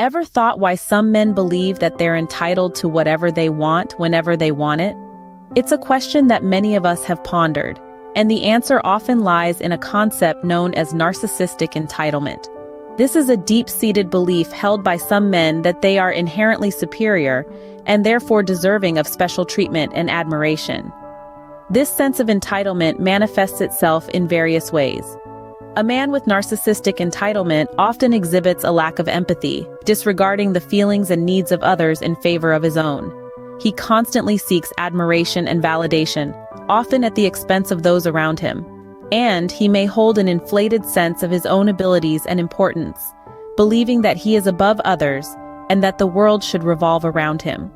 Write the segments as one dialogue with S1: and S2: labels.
S1: Ever thought why some men believe that they're entitled to whatever they want whenever they want it? It's a question that many of us have pondered, and the answer often lies in a concept known as narcissistic entitlement. This is a deep-seated belief held by some men that they are inherently superior and therefore deserving of special treatment and admiration. This sense of entitlement manifests itself in various ways. A man with narcissistic entitlement often exhibits a lack of empathy, disregarding the feelings and needs of others in favor of his own. He constantly seeks admiration and validation, often at the expense of those around him. And he may hold an inflated sense of his own abilities and importance, believing that he is above others and that the world should revolve around him.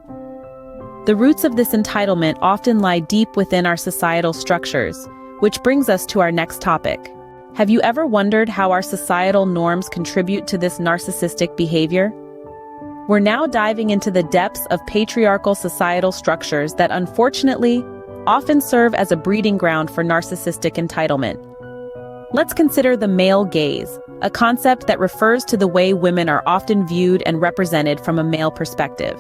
S1: The roots of this entitlement often lie deep within our societal structures, which brings us to our next topic. Have you ever wondered how our societal norms contribute to this narcissistic behavior? We're now diving into the depths of patriarchal societal structures that unfortunately often serve as a breeding ground for narcissistic entitlement. Let's consider the male gaze, a concept that refers to the way women are often viewed and represented from a male perspective.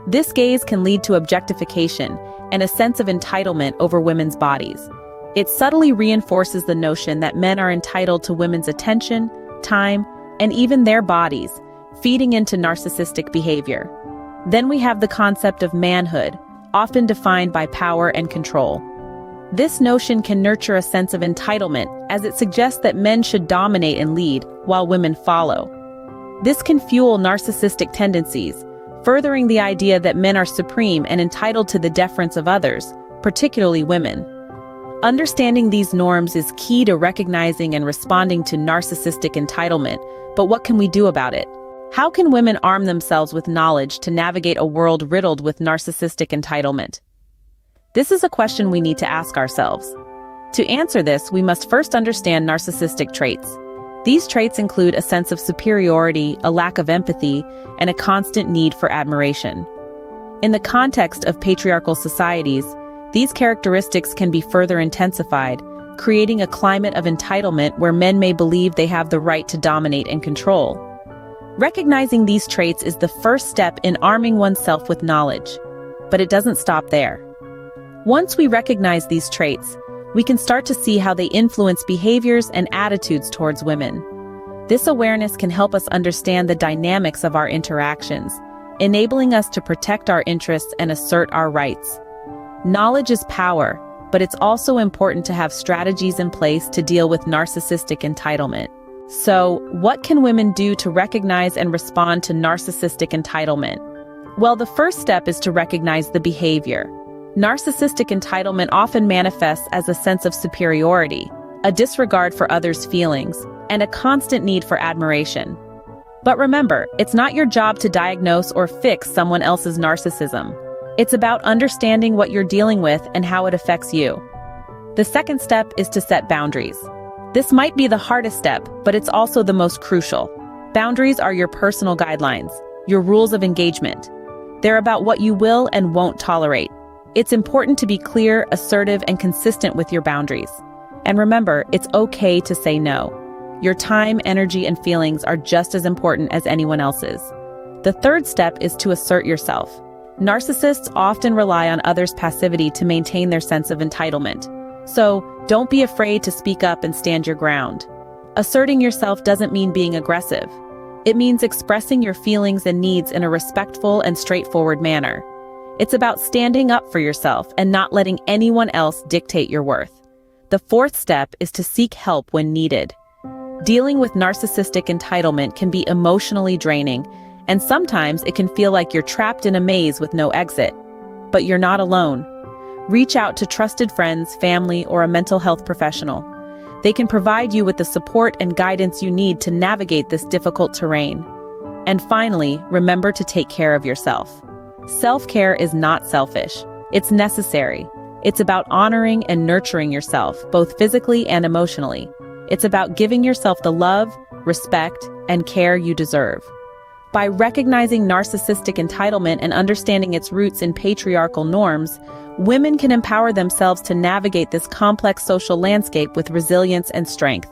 S1: This gaze can lead to objectification and a sense of entitlement over women's bodies. It subtly reinforces the notion that men are entitled to women's attention, time, and even their bodies, feeding into narcissistic behavior. Then we have the concept of manhood, often defined by power and control. This notion can nurture a sense of entitlement, as it suggests that men should dominate and lead, while women follow. This can fuel narcissistic tendencies, furthering the idea that men are supreme and entitled to the deference of others, particularly women. Understanding these norms is key to recognizing and responding to narcissistic entitlement, but what can we do about it? How can women arm themselves with knowledge to navigate a world riddled with narcissistic entitlement? This is a question we need to ask ourselves. To answer this, we must first understand narcissistic traits. These traits include a sense of superiority, a lack of empathy, and a constant need for admiration. In the context of patriarchal societies, these characteristics can be further intensified, creating a climate of entitlement where men may believe they have the right to dominate and control. Recognizing these traits is the first step in arming oneself with knowledge, but it doesn't stop there. Once we recognize these traits, we can start to see how they influence behaviors and attitudes towards women. This awareness can help us understand the dynamics of our interactions, enabling us to protect our interests and assert our rights. Knowledge is power, but it's also important to have strategies in place to deal with narcissistic entitlement. So, what can women do to recognize and respond to narcissistic entitlement? Well, the first step is to recognize the behavior. Narcissistic entitlement often manifests as a sense of superiority, a disregard for others' feelings, and a constant need for admiration. But remember, it's not your job to diagnose or fix someone else's narcissism. It's about understanding what you're dealing with and how it affects you. The second step is to set boundaries. This might be the hardest step, but it's also the most crucial. Boundaries are your personal guidelines, your rules of engagement. They're about what you will and won't tolerate. It's important to be clear, assertive, and consistent with your boundaries. And remember, it's okay to say no. Your time, energy, and feelings are just as important as anyone else's. The third step is to assert yourself. Narcissists often rely on others' passivity to maintain their sense of entitlement. So, don't be afraid to speak up and stand your ground. Asserting yourself doesn't mean being aggressive. It means expressing your feelings and needs in a respectful and straightforward manner. It's about standing up for yourself and not letting anyone else dictate your worth. The fourth step is to seek help when needed. Dealing with narcissistic entitlement can be emotionally draining, and sometimes it can feel like you're trapped in a maze with no exit. But you're not alone. Reach out to trusted friends, family, or a mental health professional. They can provide you with the support and guidance you need to navigate this difficult terrain. And finally, remember to take care of yourself. Self-care is not selfish. It's necessary. It's about honoring and nurturing yourself, both physically and emotionally. It's about giving yourself the love, respect, and care you deserve. By recognizing narcissistic entitlement and understanding its roots in patriarchal norms, women can empower themselves to navigate this complex social landscape with resilience and strength.